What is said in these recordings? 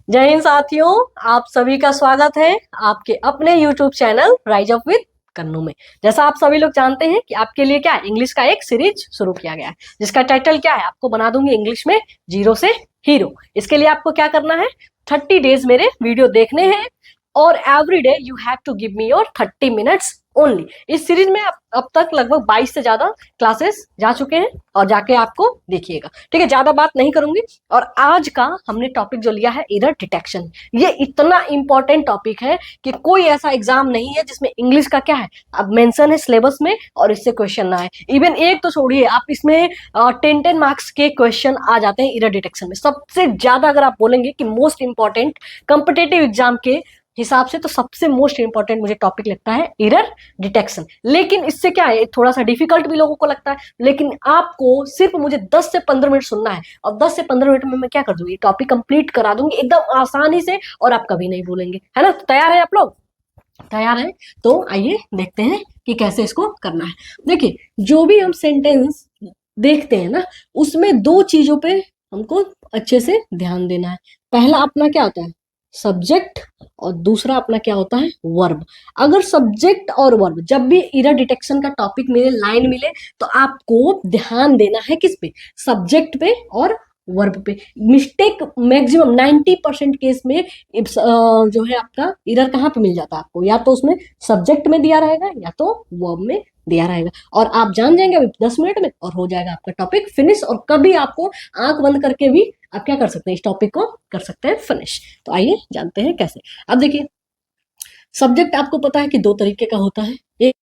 जय हिंद साथियों, आप सभी का स्वागत है आपके अपने YouTube channel rise up with Kannu में। जैसा आप सभी लोग जानते हैं कि आपके लिए क्या है, इंग्लिश का एक सीरीज शुरू किया गया है जिसका टाइटल क्या है, आपको बना दूंगी इंग्लिश में जीरो से हीरो। इसके लिए आपको क्या करना है, 30 डेज मेरे वीडियो देखने हैं और every day you have to give me your 30 minutes only. इस सीरीज में अब तक लगभग 22 से ज्यादा क्लासेस जा चुके हैं और जाके आपको देखिएगा। ठीक है, ज्यादा बात नहीं करूंगी। और आज का हमने टॉपिक जो लिया है, एरर डिटेक्शन। ये इतना इंपॉर्टेंट टॉपिक है कि कोई ऐसा एग्जाम नहीं है जिसमें इंग्लिश का क्या है, अब मेंशन है सिलेबस में और इससे क्वेश्चन ना है। इवन एक तो छोड़िए, आप इसमें 10 मार्क्स के क्वेश्चन आ जाते हैं एरर डिटेक्शन में। सबसे ज्यादा अगर आप बोलेंगे कि मोस्ट इंपॉर्टेंट कॉम्पिटेटिव एग्जाम के हिसाब से, तो सबसे मोस्ट इंपॉर्टेंट मुझे टॉपिक लगता है एरर डिटेक्शन। लेकिन इससे क्या है, थोड़ा सा डिफिकल्ट भी लोगों को लगता है, लेकिन आपको सिर्फ मुझे 10 से 15 मिनट सुनना है और 10 से 15 मिनट में मैं क्या कर दूंगी, टॉपिक कंप्लीट करा दूंगी एकदम आसानी से और आप कभी नहीं भूलेंगे। है ना? तो तैयार है आप लोग? तैयार है? तो आइए देखते हैं कि कैसे इसको करना है। देखिए, जो भी हम सेंटेंस देखते हैं ना, उसमें दो चीजों पे हमको अच्छे से ध्यान देना है। पहला अपना क्या होता है, सब्जेक्ट, और दूसरा अपना क्या होता है, वर्ब। अगर सब्जेक्ट और वर्ब जब भी एरर डिटेक्शन का टॉपिक मिले, लाइन मिले, तो आपको ध्यान देना है किस पे, सब्जेक्ट पे और वर्ब पे। मिस्टेक मैक्सिमम 90% केस में जो है आपका एरर कहाँ पे मिल जाता है आपको, या तो उसमें सब्जेक्ट में दिया रहेगा या तो वर्ब में दिया रहेगा। और आप जान जाएंगे अभी 10 मिनट में और हो जाएगा आपका टॉपिक फिनिश। और कभी आपको आंख बंद करके भी आप क्या कर सकते हैं, इस टॉपिक को कर सकते हैं फिनिश। तो आइए जानते हैं कैसे। अब देखिए, सब्जेक्ट आपको पता है कि दो तरीके का होता है। एक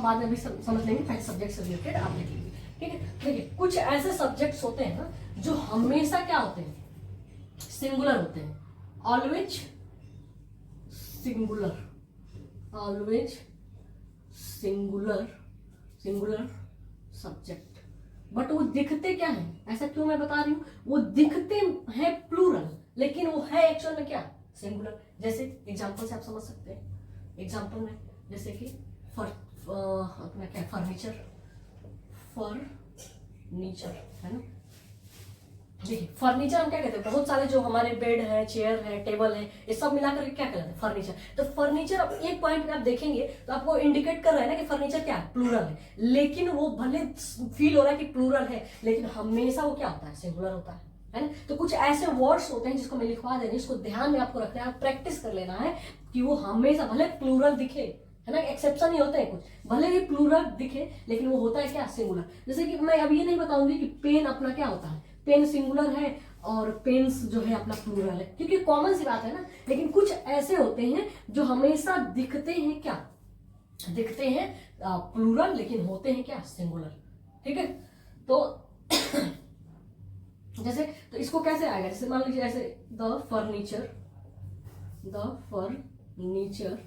बाद में भी समझ लेंगे, पहले सब्जेक्ट से रिलेटेड आप लिख लीजिए, ठीक है। देखिए कुछ ऐसे सब्जेक्ट्स होते हैं ना जो हमेशा क्या होते हैं, सिंगुलर होते हैं, always singular, always singular, singular subject, but वो दिखते क्या है, ऐसा क्यों मैं बता रही हूँ, वो दिखते हैं प्लूरल लेकिन वो है एक्चुअल में क्या, सिंगुलर। जैसे एग्जांपल से आप समझ सकते हैं, एग्जांपल में जैसे कि अपना क्या, फर्नीचर, फर्नीचर है ना। देखिए फर्नीचर हम क्या कहते हैं, बहुत सारे जो हमारे बेड है, चेयर है, टेबल है, ये सब मिलाकर क्या कहते हैं, फर्नीचर। तो फर्नीचर अब एक पॉइंट पे आप देखेंगे तो आपको इंडिकेट कर रहा है ना कि फर्नीचर क्या है, प्लूरल है, लेकिन वो भले फील हो रहा है कि प्लूरल है लेकिन हमेशा वो क्या होता है, सिंगुलर होता है ना। तो कुछ ऐसे वर्ड्स होते हैं जिसको मैं लिखवा दे रही हूँ, इसको ध्यान में आपको रखना है, प्रैक्टिस कर लेना है कि वो हमेशा भले प्लूरल दिखे, है ना, एक्सेप्शन ही होते हैं कुछ, भले ही प्लूरल दिखे लेकिन वो होता है क्या, सिंगुलर। जैसे कि मैं अब ये नहीं बताऊंगी कि पेन अपना क्या होता है, पेन सिंगुलर है और पेन्स जो है अपना प्लूरल है, क्योंकि कॉमन सी बात है ना। लेकिन कुछ ऐसे होते हैं जो हमेशा दिखते हैं क्या, दिखते हैं प्लूरल लेकिन होते हैं क्या, सिंगुलर, ठीक है। तो जैसे तो इसको कैसे आएगा, जैसे मान लीजिए ऐसे the furniture, the furniture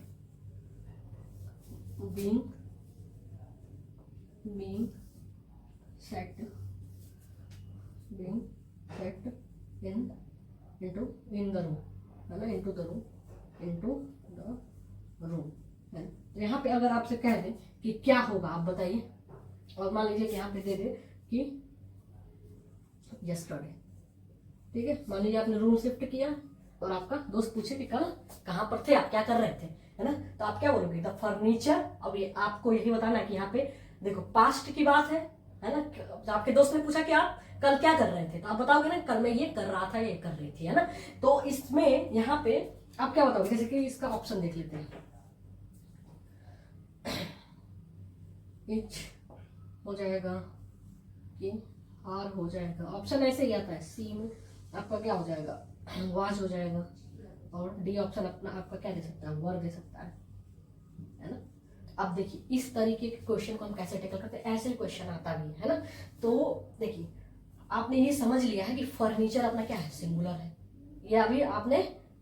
being set being set into the room, है ना, into the room है। तो यहाँ पे अगर आपसे कह दे कि क्या होगा आप बताइए, और मान लीजिए कि यहाँ पे दे दे कि yesterday, ठीक है। मान लीजिए आपने रूम शिफ्ट किया और आपका दोस्त पूछे कि कल कहाँ पर थे आप, क्या कर रहे थे, है ना, तो आप क्या बोलोगे, द फर्नीचर। अब ये आपको यही बताना है कि यहाँ पे देखो पास्ट की बात है ना। आपके दोस्त ने पूछा कि आप कल क्या कर रहे थे, तो आप बताओगे ना कल मैं ये कर रहा था, ये कर रही थी, है ना। तो इसमें यहाँ पे आप क्या बताओगे, जैसे कि इसका ऑप्शन देख लेते हैं, इच हो जाएगा कि आर हो जाएगा, ऑप्शन ऐसे ही आता है, सी में आपका क्या हो जाएगा, वाज हो जाएगा, और डी ऑप्शन अपना आपका क्या दे सकता है, वर दे सकता है ना। अब देखिए इस तरीके के क्वेश्चन को हम कैसे टेकल करते हैं, ऐसे क्वेश्चन आता भी है ना। तो देखिए आपने ये समझ लिया है कि फर्नीचर अपना क्या है, सिंगुलर है। ये अभी आपने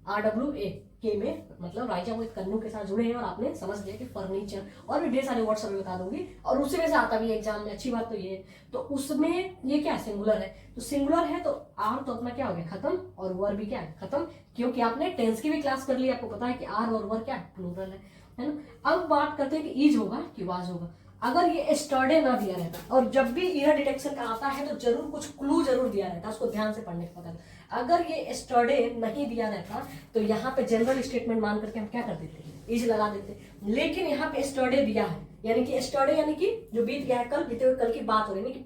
RWA में मतलब राइजा विद कन्नू के साथ जुड़े हैं और आपने समझ लिया कि फर्नीचर, और भी ढेर सारे वर्ड्स अभी बता दूंगी और उसी में से आता भी है एग्जाम में, अच्छी बात तो ये। तो उसमें ये क्या है, सिंगुलर है। तो सिंगुलर है तो आर तो अपना क्या हो गया, खत्म, और वर भी क्या है, खत्म, क्योंकि आपने टेंस की भी क्लास कर ली, आपको पता है कि आर और वर क्या है, प्लूरल है ना। अब बात करते हैं कि ईज होगा कि वाज होगा। अगर ये एस्टरडे ना दिया रहता, और जब भी ईयर डिटेक्शन का आता है तो जरूर कुछ क्लू जरूर दिया रहता, उसको ध्यान से पढ़ने का पता। अगर ये एस्टरडे नहीं दिया रहता तो यहाँ पे जनरल स्टेटमेंट मान करके हम क्या कर देते, इज लगा देते। लेकिन यहाँ पे एस्टरडे दिया है, यानी कि एस्टरडे यानी कि जो बीत गया है, कल बीते हुए कल की बात हो रही है, कि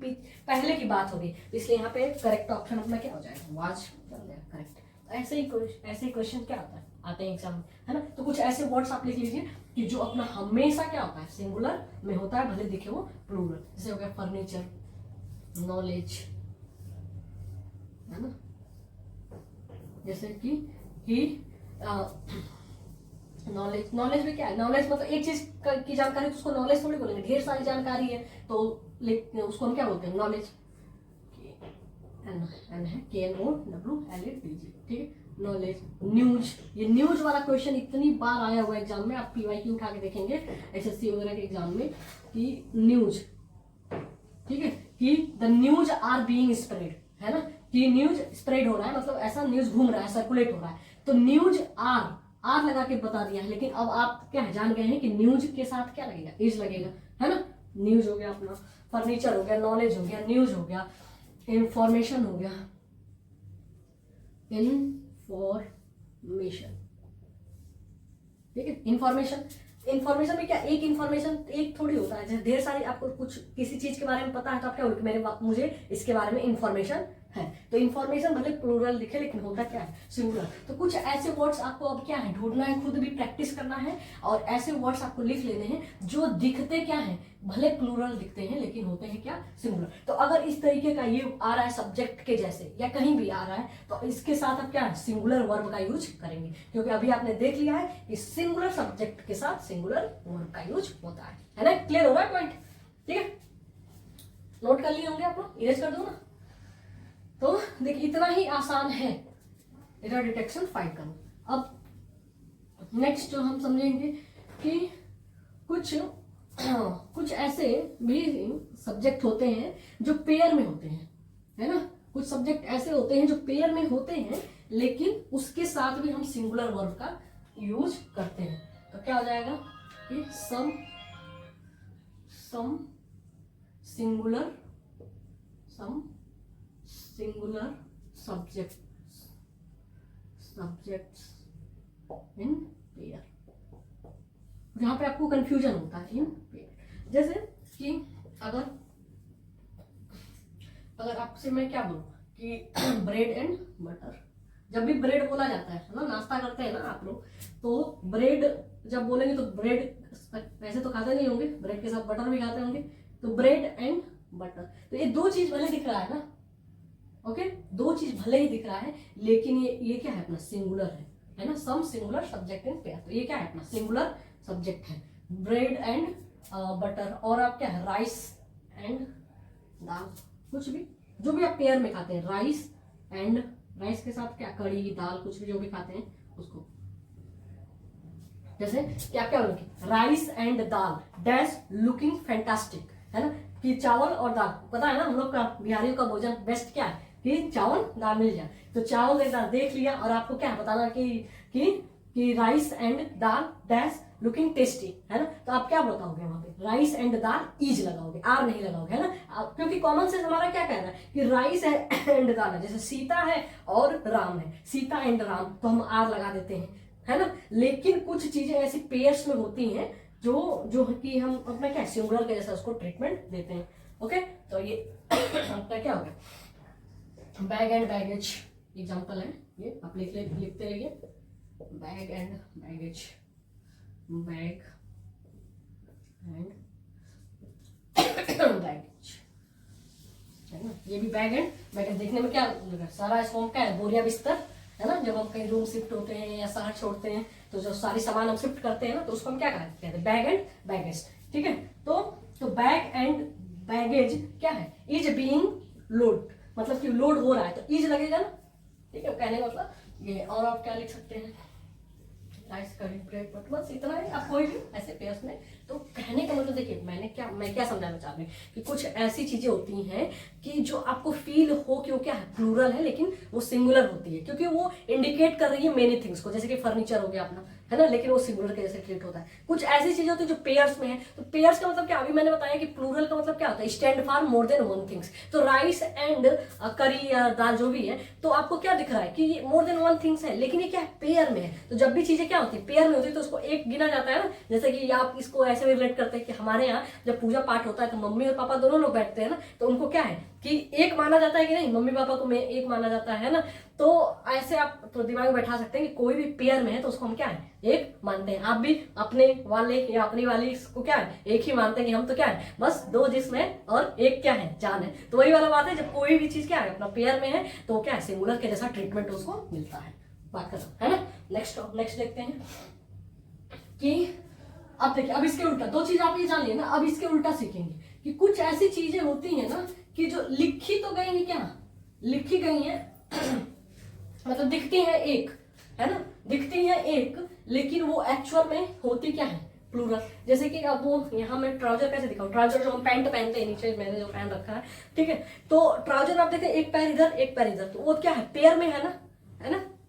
पहले की बात होगी, तो इसलिए यहाँ पे करेक्ट ऑप्शन अपना क्या हो जाएगा, वाज करेक्ट। ऐसे ही क्वेश्चन क्या आता है, आते हैं एग्जाम में, है ना। तो कुछ ऐसे वर्ड्स आप लिख लीजिए कि जो अपना हमेशा क्या होता है, सिंगुलर में होता है, भले दिखे वो प्लूरल। जैसे हो गया फर्नीचर, नॉलेज, है ना, जैसे कि नॉलेज में क्या है, नॉलेज मतलब एक चीज की जानकारी, तो उसको नॉलेज थोड़ी बोलेंगे, ढेर सारी जानकारी है तो उसको हम क्या बोलते हैं, नॉलेज। एन है KNOWLEDG, ठीक है, नॉलेज। न्यूज, ये न्यूज वाला क्वेश्चन इतनी बार आया हुआ एग्जाम में, आप PYQ उठा के देखेंगे SSC वगैरह के एग्जाम में कि न्यूज, ठीक है, कि the news are being spread, है ना, कि न्यूज स्प्रेड हो रहा है, मतलब ऐसा न्यूज घूम रहा है, सर्कुलेट हो रहा है। तो न्यूज आर लगा के बता दिया है, लेकिन अब आप क्या जान गए हैं कि न्यूज के साथ क्या लगेगा, इज लगेगा, है ना। न्यूज हो गया अपना, फर्नीचर हो गया, नॉलेज हो गया, न्यूज हो गया, इंफॉर्मेशन हो गया, इंफॉर्मेशन, ठीक है। इंफॉर्मेशन में क्या, एक इंफॉर्मेशन एक थोड़ी होता है, जैसे ढेर सारी आपको कुछ किसी चीज के बारे में पता है तो आप क्या बोलोगे, मुझे इसके बारे में इंफॉर्मेशन है। तो इंफॉर्मेशन भले प्लूरल दिखे लेकिन होता क्या है, सिंगुलर। तो कुछ ऐसे वर्ड्स आपको अब क्या है ढूंढना है, खुद भी प्रैक्टिस करना है, और ऐसे वर्ड्स आपको लिख लेने हैं जो दिखते क्या है, भले प्लूरल दिखते हैं लेकिन होते हैं क्या, सिंगुलर। तो अगर इस तरीके का ये आ रहा है सब्जेक्ट के जैसे या कहीं भी आ रहा है, तो इसके साथ आप क्या है, सिंगुलर वर्ब का यूज करेंगे, क्योंकि अभी आपने देख लिया है कि सिंगुलर सब्जेक्ट के साथ सिंगुलर वर्ब का यूज होता है ना। क्लियर हो रहा है पॉइंट? ठीक है, नोट कर लिए होंगे आप लोग, इरेज कर दो ना। तो देखिए इतना ही आसान है एरर डिटेक्शन फाइंड करना। अब नेक्स्ट जो हम समझेंगे कि कुछ ऐसे भी सब्जेक्ट होते हैं जो पेयर में होते हैं, है ना। कुछ सब्जेक्ट ऐसे होते हैं जो पेयर में होते हैं लेकिन उसके साथ भी हम सिंगुलर वर्ब का यूज करते हैं। तो क्या हो जाएगा कि सम सिंगुलर सब्जेक्ट्स इन पेयर। जहां पे आपको कंफ्यूजन होता है इन पेयर, जैसे कि अगर आपसे मैं क्या बोलूं कि ब्रेड एंड बटर। जब भी ब्रेड बोला जाता है ना, नाश्ता करते हैं ना आप लोग, तो ब्रेड जब बोलेंगे तो ब्रेड वैसे तो खाते नहीं होंगे, ब्रेड के साथ बटर भी खाते होंगे, तो ब्रेड एंड बटर। तो ये दो चीज भले दिख रहा है ना, ओके, दो चीज भले ही दिख रहा है लेकिन ये क्या है अपना, सिंगुलर है ना। सम सिंगुलर सब्जेक्ट इन पेयर, तो ये क्या है अपना सिंगुलर सब्जेक्ट है, ब्रेड एंड बटर। और आप क्या है, राइस एंड दाल, कुछ भी जो भी आप पेयर में खाते हैं, राइस के साथ क्या, कड़ी दाल, कुछ भी जो भी खाते हैं उसको। जैसे कि आप क्या बोलोगे, rice and dal dash looking fantastic, है ना। कि चावल और दाल, पता है ना हम लोग का बिहारियों का भोजन बेस्ट क्या है कि चावल दाल मिल जाए। तो चावल दाल देख लिया और आपको क्या है बताना कि rice and dal dash looking tasty, है ना। तो आप क्या बताओगे वहां पे, राइस एंड दाल इज लगाओगे, आर नहीं लगाओगे, है ना। क्योंकि कॉमन सेंस हमारा क्या कह रहा है कि राइस एंड दाल है, जैसे सीता है और राम है, सीता एंड राम, तो हम आर लगा देते हैं, है ना। लेकिन कुछ चीजें ऐसी पेयर्स में होती हैं जो कि हम अपना क्या सिंगुलर के जैसा उसको ट्रीटमेंट देते हैं। ओके, तो ये आपका क्या हो गया, बैग एंड बैगेज एग्जांपल है ये, आप लिखते रहिए, bag and baggage, bag and baggage, है ना। ये भी बैग एंड बैगेज देखने में क्या लगा, सारा इसको क्या है, बोरिया बिस्तर, है ना। जब हम कहीं रूम शिफ्ट होते हैं या शहर छोड़ते हैं तो जो सारी सामान हम शिफ्ट करते हैं ना, तो उसको हम क्या कहते हैं, बैग एंड बैगेज, ठीक है। तो बैग एंड बैगेज क्या है, इज बीइंग लोड, मतलब कि लोड हो रहा है तो इज लगेगा ना, ठीक है। कहने का मतलब ये। और आप क्या लिख सकते हैं, राइस करी ब्रेड बट, बस इतना है। आप कोई भी ऐसे पेयर्स में, तो कहने का मतलब देखिए मैं क्या समझाना चाह रही हूँ कि कुछ ऐसी चीजें होती हैं कि जो आपको फील हो कि वो क्या है, प्लूरल है लेकिन वो सिंगुलर होती है, क्योंकि वो इंडिकेट कर रही है मेनी थिंग्स को, जैसे कि फर्नीचर हो गया अपना, है ना, लेकिन वो सिंगुलर के जैसे ट्रीट होता है। कुछ ऐसी चीजें होती है जो पेयर्स में है, तो पेयर्स का मतलब क्या, अभी मैंने बताया कि प्लूरल का मतलब क्या होता है, stand for more than one things. तो राइस एंड करी या दाल जो भी है, तो आपको क्या दिख रहा है कि ये मोर देन वन थिंग्स है, लेकिन ये क्या है, पेयर में है। तो जब भी चीजें क्या होती है, पेयर में होती है, तो उसको एक गिना जाता है ना। जैसे कि आप इसको ऐसे रिलेट करते हैं कि हमारे यहाँ जब पूजा पाठ होता है तो मम्मी और पापा दोनों लोग बैठते हैं ना, तो उनको क्या है कि एक माना जाता है कि नहीं, मम्मी पापा को एक माना जाता है ना। तो ऐसे आप तो दिमाग में बैठा सकते हैं कि कोई भी पेयर में है तो उसको हम क्या है, एक मानते हैं। आप भी अपने वाले या अपनी वाली को क्या है, एक ही मानते हैं कि हम तो क्या है, बस दो जिस्म है और एक क्या है, जान है। तो वही वाला बात है, जब कोई भी चीज क्या है अपना पेयर में है तो क्या है, सिंगुलर के जैसा ट्रीटमेंट उसको मिलता है। बात कर है ना। नेक्स्ट देखते हैं कि अब देखिए, अब इसके उल्टा दो चीज आप ये जान लिए ना, अब इसके उल्टा सीखेंगे कि कुछ ऐसी चीजें होती हैं ना कि जो लिखी तो गई नहीं, क्या लिखी गई है मतलब दिखती है एक, है ना, दिखती है एक, लेकिन वो एक्चुअल में होती क्या है, प्लूरल। जैसे कि अब वो यहाँ मैं ट्राउजर कैसे दिखाऊं, ट्राउजर जो हम पैंट पहनते हैं, नीचे मैंने जो पहन रखा है, ठीक है। तो ट्राउजर आप देखें, एक पैर इधर एक पैर इधर, तो वो क्या है, पेयर में है ना,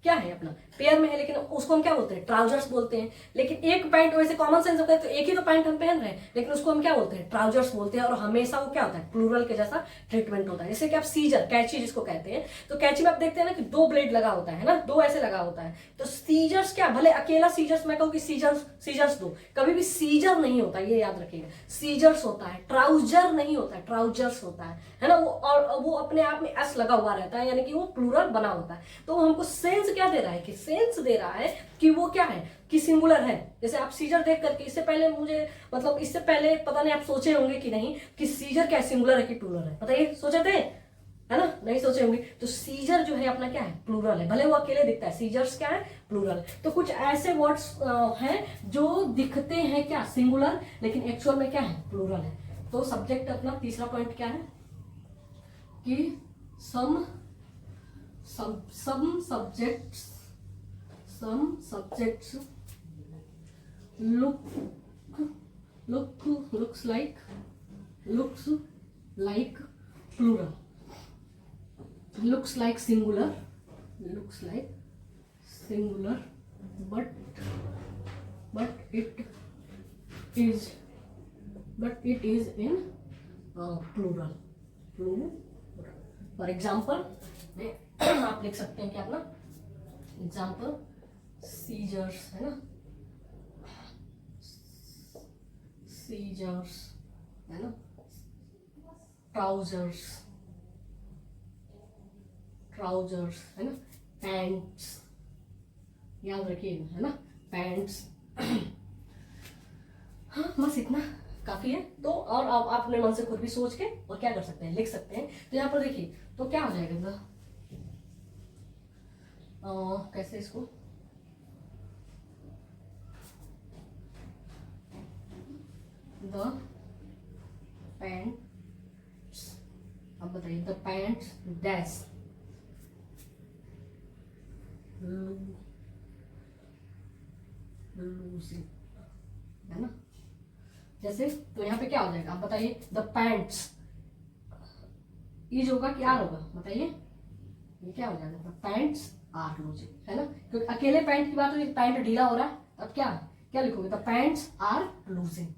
क्या है अपना पेयर में है, लेकिन उसको हम क्या बोलते हैं, ट्राउजर्स बोलते हैं। लेकिन एक पैंट वैसे कॉमन सेंस होता है तो एक ही तो पैंट हम पहन रहे हैं, लेकिन उसको हम क्या बोलते हैं, ट्राउजर्स बोलते हैं। और हमेशा वो क्या होता है, प्लूरल के जैसा ट्रीटमेंट होता है। जैसे कि आप सीजर, कैंची जिसको कहते हैं, तो कैंची में आप देखते हैं ना कि 2 ब्लेड लगा होता है ना, 2 ऐसे लगा होता है। तो सीजर्स क्या, भले अकेला सीजर्स मैं कहूँ कि सीजर्स दो, कभी भी सीजर नहीं होता, ये याद रखिएगा, सीजर्स होता है, ट्राउजर नहीं होता है, ट्राउजर्स होता है ना। वो और वो अपने आप में एस लगा हुआ रहता है, यानी कि वो प्लूरल बना होता है। तो वो हमको सेंस क्या दे रहा है, कि सेंस दे रहा है कि वो क्या है, कि सिंगुलर है। जैसे आप सीजर देख करके, इससे पहले मुझे मतलब इससे पहले पता नहीं आप सोचे होंगे कि नहीं कि सीजर क्या सिंगुलर है कि प्लूरल है, बताइए, सोचे थे, है ना, नहीं सोचे होंगे। तो सीजर जो है अपना क्या है, प्लूरल है, भले वो अकेले दिखता है, सीजर्स क्या है, प्लूरल। तो कुछ ऐसे वर्ड्स हैं जो दिखते हैं क्या, सिंगुलर, लेकिन एक्चुअल में क्या है, प्लूरल है। तो सब्जेक्ट अपना तीसरा पॉइंट क्या है, कि some subjects looks like plural, looks like singular, but it is in plural. For example आप लिख सकते हैं कि अपना एग्जाम्पल सीजर्स, है ना, सीजर्स, है ना, ट्राउजर्स, है ना, पैंट्स, याद रखिएगा, है ना, पैंट्स। हाँ, बस इतना काफी है। तो और आप अपने मन से खुद भी सोच के और क्या कर सकते हैं, लिख सकते हैं। तो यहाँ पर देखिए, तो क्या हो जाएगा, कैसे इसको, द पैंट्स, अब बताइए, द पैंट्स डैश लूजिंग, है ना। जैसे तो यहाँ पे क्या हो जाएगा, आप बताइए, द पैंट्स, इज होगा कि आर होगा, बताइए, ये क्या हो जाएगा, द पैंट्स आर लूजिंग, है ना, क्योंकि अकेले पैंट की बात हो रही है, पैंट ढीला हो रहा है, अब क्या क्या लिखोगे, the pants are losing,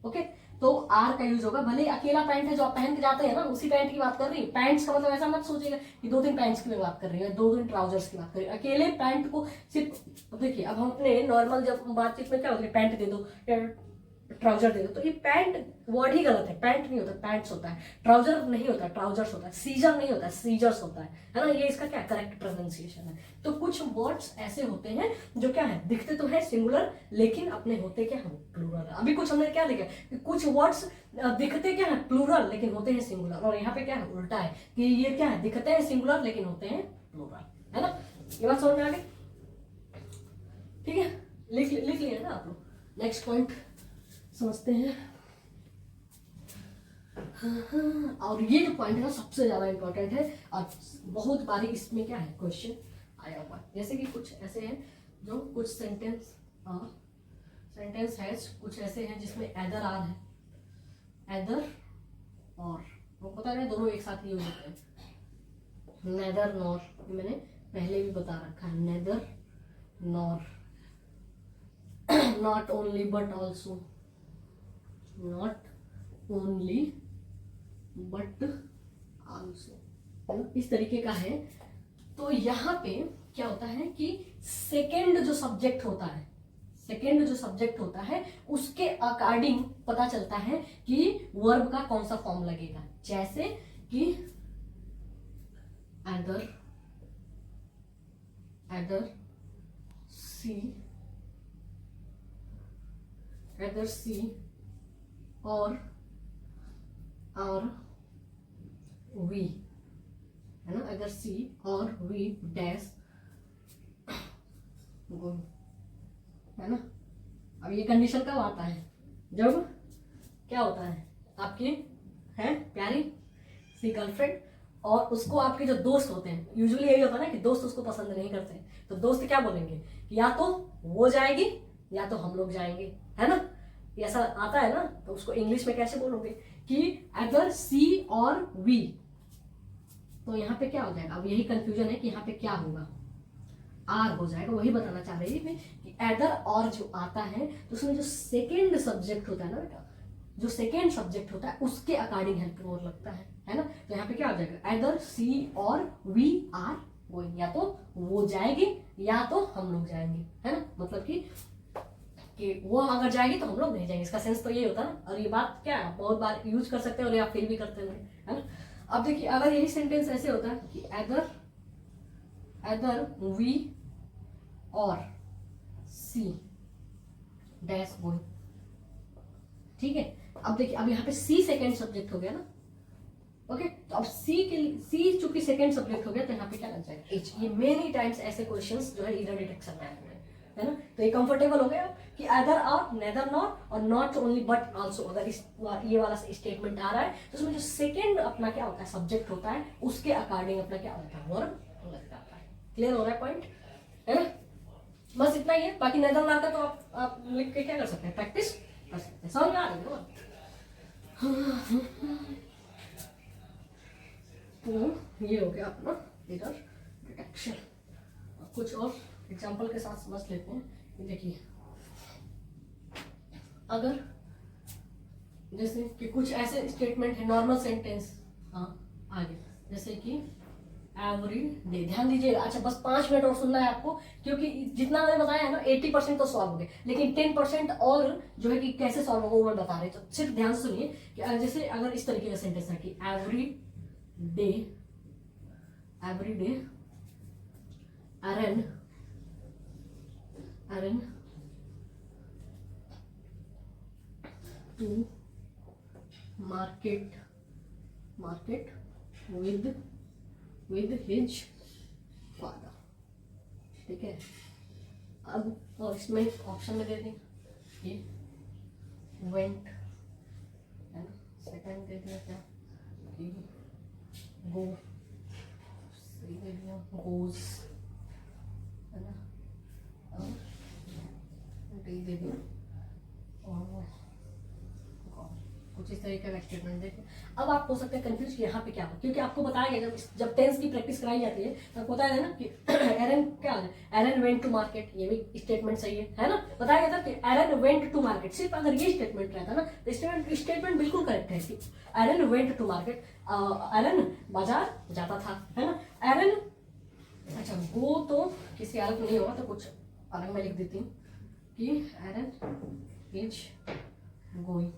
okay. तो आर का यूज होगा, भले अकेला पैंट है जो आप पहन के जाते हैं ना, उसी पैंट की बात कर रही है। पैंट्स का मतलब ऐसा मत सोचिएगा कि 2-3 पैंट्स की मैं बात कर रही हूँ, 2-3 ट्राउजर्स की बात कर रही हूँ। अकेले पैंट को सिर्फ देखिए, अब हम अपने नॉर्मल जब बातचीत में क्या होता है, पैंट दे दो या ट्राउजर दे दो, तो ये पैंट वर्ड ही गलत है, पैंट नहीं होता, पैंट्स होता है। ट्राउजर नहीं होता, ट्राउजर्स होता है। सीजर नहीं होता, सीजर्स होता है ना। ये इसका क्या करेक्ट प्रोनाउंसिएशन है। तो कुछ वर्ड्स ऐसे होते हैं जो क्या है, दिखते तो है सिंगुलर, लेकिन अपने होते क्या है, प्लूरल। अभी कुछ हमने क्या देखा कि कुछ वर्ड्स दिखते क्या है, प्लूरल, लेकिन होते हैं सिंगुलर। और यहाँ पे क्या है, उल्टा है कि ये क्या है, दिखते हैं सिंगुलर लेकिन होते हैं प्लूरल, है ना। ये बात समझ में आ गई, ठीक है, लिख लिया ना आप लोग। नेक्स्ट पॉइंट समझते हैं। और ये जो पॉइंट है ना, सबसे ज्यादा इंपॉर्टेंट है, और बहुत बारी इसमें क्या है, क्वेश्चन आया हुआ है। जैसे कि कुछ ऐसे हैं जो कुछ सेंटेंस है, कुछ ऐसे हैं जिसमें एदर आर है, एदर और, वो पता नहीं दोनों एक साथ यूज होते हैं। नेदर नॉर, मैंने पहले भी बता रखा है, neither nor, not only but also, not only but also, इस तरीके का है। तो यहाँ पे क्या होता है कि सेकेंड जो सब्जेक्ट होता है उसके अकॉर्डिंग पता चलता है कि वर्ब का कौन सा फॉर्म लगेगा। जैसे कि अदर सी और वी, है ना, अगर सी और वी डैश गुड, है ना। अब ये कंडीशन कब आता है, जब क्या होता है, आपकी है प्यारी सी गर्लफ्रेंड और उसको आपके जो दोस्त होते हैं, यूजुअली यही होता है ना कि दोस्त उसको पसंद नहीं करते, तो दोस्त क्या बोलेंगे कि या तो वो जाएगी या तो हम लोग जाएंगे, है ना। ऐसा आता है ना, तो उसको इंग्लिश में कैसे बोलोगे कि अगर सी और वी। तो यहाँ पे क्या हो जाएगा, अब यही कंफ्यूजन है कि यहाँ पे क्या होगा, आर हो जाएगा। वही बताना चाह रही है कि एदर और जो आता है तो उसमें जो सेकेंड सब्जेक्ट होता है ना बेटा, जो सेकेंड सब्जेक्ट होता है उसके अकॉर्डिंग हेल्प और लगता है ना। तो यहाँ पे क्या हो जाएगा, एदर सी और वी आर गोइंग, या तो वो जाएगी या तो हम लोग जाएंगे, है ना। मतलब कि वो अगर जाएगी तो हम लोग नहीं जाएंगे, इसका सेंस तो ये होता है ना। और ये बात क्या है, बहुत बार यूज कर सकते हैं और आप फिर भी करते होंगे, है ना। अब देखिए अगर यही सेंटेंस ऐसे होता है कि एदर वी और सी डैश गोइंग, ठीक है। अब देखिए अब यहाँ पे सी सेकेंड सब्जेक्ट हो गया ना, ओके। तो अब सी के लिए, सी चूंकि सेकेंड सब्जेक्ट हो गया तो यहाँ पे क्या लग जाएगा, एच। ये मेनी टाइम्स ऐसे क्वेश्चंस जो है इधर डिटेक्शन में आए हुए हैं, है ना। तो ये कंफर्टेबल हो गया कि अदर और नेदर नॉट और नॉट ओनली बट आल्सो, अगर इस ये वाला स्टेटमेंट आ रहा है तो उसमें जो सेकेंड अपना क्या होता है, सब्जेक्ट होता है, उसके अकॉर्डिंग अपना क्या होता है, वर्ब लग जाता है। क्लियर हो रहा है पॉइंट, है ना। बस इतना ही है। बाकी नेदर आता तो आप लिख के क्या कर सकते हैं, प्रैक्टिस कर सकते हैं। समझ में आ रही है। तो ये हो गया अपना इधर डिटेक्शन। कुछ और एग्जांपल के साथ समझ लेते हैं। देखिए अगर जैसे कि कुछ ऐसे स्टेटमेंट है, नॉर्मल सेंटेंस, हाँ आगे जैसे कि एवरी डे, ध्यान दीजिएगा। अच्छा बस 5 मिनट और सुनना है आपको, क्योंकि जितना मैंने बताया है ना 80% तो सॉल्व हो गए, लेकिन 10% और जो है कि कैसे सॉल्व होगा वो मैं बता रही हूँ। तो सिर्फ ध्यान से सुनिए कि जैसे अगर इस तरीके का सेंटेंस है कि every day Aaron to market with his father, ठीक है। अब और इसमें ऑप्शन में दे दें ये went, है ना। सेकंड दे दिया क्या, गो, सही दे दिया गोज, है ना। और डी दे दिया और कुछ इस तरीके का स्टेटमेंट देखिए। अब आप हो सकते हैं कंफ्यूज कि यहाँ पे क्या हो, क्योंकि आपको बताया गया जब टेंस की प्रैक्टिस कराई जाती है तो आपको बताया गया ना कि एरन क्या है, एरन वेंट टू मार्केट, ये भी स्टेटमेंट सही है ना। बताया गया था कि एरन वेंट टू मार्केट, सिर्फ अगर ये स्टेटमेंट रहता ना तो स्टेटमेंट बिल्कुल करेक्ट है कि एरन वेंट टू मार्केट, एरन बाजार जाता था, है ना। एरन, अच्छा गो तो किसी अलग नहीं होगा तो कुछ अलग में लिख देती हूँ कि एरन इज गोइंग,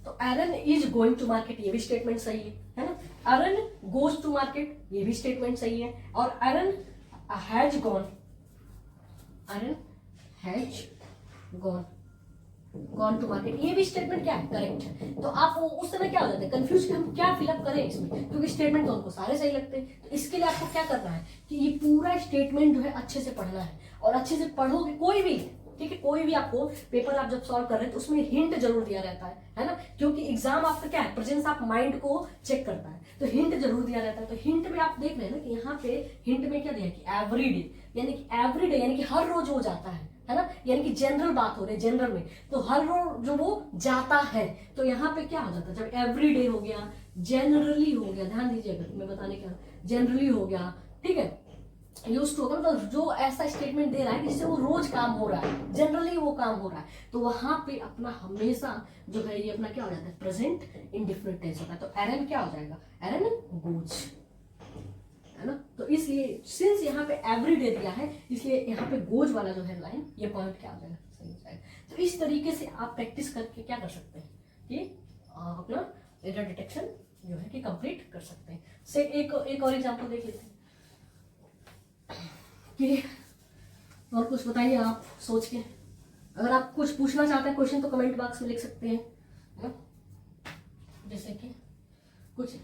तो एरन इज गोइंग टू मार्केट ये भी स्टेटमेंट सही है ना। एरन गोज टू मार्केट ये भी स्टेटमेंट सही है। और एरन हैज गॉन टू मार्केट ये भी स्टेटमेंट क्या है, करेक्ट है। तो आप उस समय क्या हो जाते हैं कंफ्यूज कि हम क्या फिलअप करें इसमें, क्योंकि स्टेटमेंट तो हमको सारे सही लगते हैं। तो इसके लिए आपको क्या करना है कि ये पूरा स्टेटमेंट जो है अच्छे से पढ़ना है, और अच्छे से पढ़ोगे कोई भी, ठीक है, कोई भी आपको पेपर आप जब सॉल्व कर रहे हैं तो उसमें हिंट जरूर दिया रहता है ना। क्योंकि एग्जाम आपका क्या है, प्रेजेंस ऑफ माइंड को चेक करता है, तो हिंट जरूर दिया रहता है। तो हिंट में आप देख रहे हैं ना कि यहाँ पे हिंट में क्या दिया कि एवरी डे, यानी कि हर रोज वो जाता है ना। यानी कि जनरल बात हो रही है, जनरल में तो हर रोज जो वो जाता है, तो यहाँ पे क्या हो जाता है, जब एवरी डे हो गया, जनरली हो गया, ध्यान दीजिएगा मैं बताने क्या, जनरली हो गया, ठीक है, यूज टू होगा, मतलब जो ऐसा स्टेटमेंट दे रहा है जिससे वो रोज काम हो रहा है, जनरली वो काम हो रहा है, तो वहां पे अपना हमेशा जो है ये अपना क्या हो जाता है, प्रेजेंट इंडेफिनिट टेंस होता है। तो एरन क्या हो जाएगा, एरन गोज, है ना। तो इसलिए सिंस यहाँ पे एवरी डे दिया है, इसलिए यहाँ पे गोज वाला जो है लाइन, ये पॉइंट क्या हो जाएगा, सही हो जाएगा। तो इस तरीके से आप प्रैक्टिस करके क्या कर सकते हैं कि अपना एरर डिटेक्शन जो है कि कंप्लीट कर सकते हैं। से एक और एग्जांपल देख लेते हैं कि और कुछ बताइए आप सोच के। अगर आप कुछ पूछना चाहते हैं क्वेश्चन तो कमेंट बॉक्स में लिख सकते हैं, है ना? जैसे कि कुछ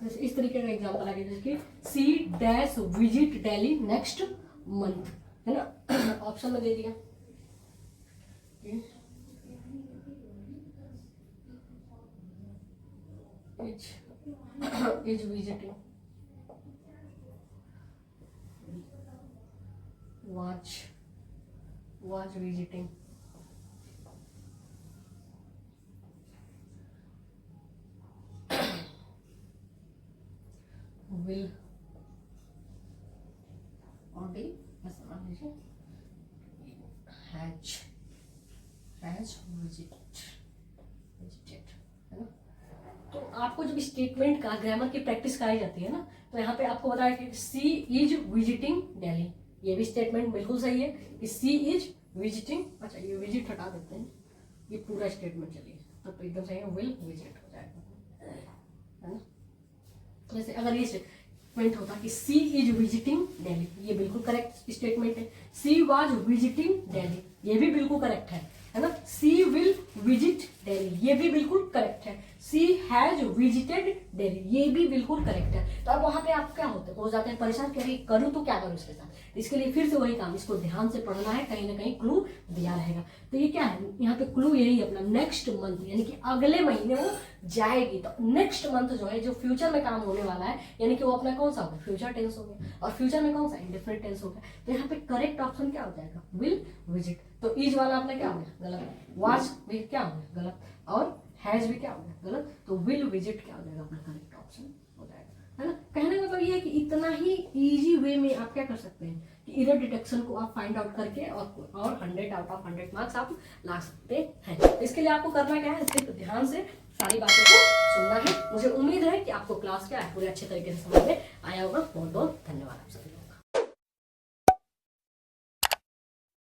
जैसे इस तरीके का एग्जांपल आ गया, जैसे कि C dash visit Delhi next month, है ना। ऑप्शन में दे दिया is visiting, was visiting, will और डी ऐसा मान लीजिए, हैज विजिटेड, है ना। तो आपको जब स्टेटमेंट का ग्रामर की प्रैक्टिस कराई जाती है ना, तो यहाँ पे आपको बताया कि सी इज विजिटिंग दिल्ली, ये भी स्टेटमेंट बिल्कुल सही है कि सी इज विजिटिंग। अच्छा ये विजिट हटा देते हैं, ये पूरा स्टेटमेंट चलिए तब तो एकदम सही है, विल विजिट हो जाएगा, है ना। जैसे अगर ये स्टेटमेंट होता कि सी इज विजिटिंग दिल्ली, ये बिल्कुल करेक्ट स्टेटमेंट है। सी वाज विजिटिंग दिल्ली, ये भी बिल्कुल करेक्ट है ना। सी विल विजिट दिल्ली, ये भी बिल्कुल करेक्ट है। सी हैज विजिटेड दिल्ली, ये भी बिल्कुल करेक्ट है। तो अब वहां पे आप क्या हो जाते हैं परेशान, कह रही करूँ तो क्या करूँ इसके साथ। इसके लिए फिर से वही काम, इसको ध्यान से पढ़ना है, कहीं ना कहीं क्लू दिया रहेगा। तो ये क्या है, यहाँ पे क्लू यही है अपना, नेक्स्ट मंथ, यानी कि अगले महीने वो जाएगी। तो नेक्स्ट मंथ जो है, जो फ्यूचर में काम होने वाला है, यानी कि वो अपना कौन सा होगा, फ्यूचर टेंस हो गया, और फ्यूचर में कौन सा, इंडेफिनिट टेंस हो गया। तो यहाँ पे करेक्ट ऑप्शन क्या हो जाएगा, विल विजिट। तो इज वाला अपना क्या हो गया, गलत। वाज भी क्या हो गया, गलत। और हैज भी क्या हो गया, गलत। तो विल विजिट क्या हो जाएगा, अपना करेक्ट ऑप्शन हो जाएगा, है ना। कहने का मतलब ये है कि इतना ही इजी वे में आप क्या कर सकते हैं कि एरर डिटेक्शन को आप फाइंड आउट करके और 100 आउट ऑफ 100 मार्क्स आप ला सकते हैं। इसके लिए आपको करना क्या है, सिर्फ ध्यान से सारी बातों को सुनना है। मुझे उम्मीद है कि आपको क्लास क्या है पूरे अच्छे तरीके से समझ में आया होगा। बहुत बहुत धन्यवाद आप सभी।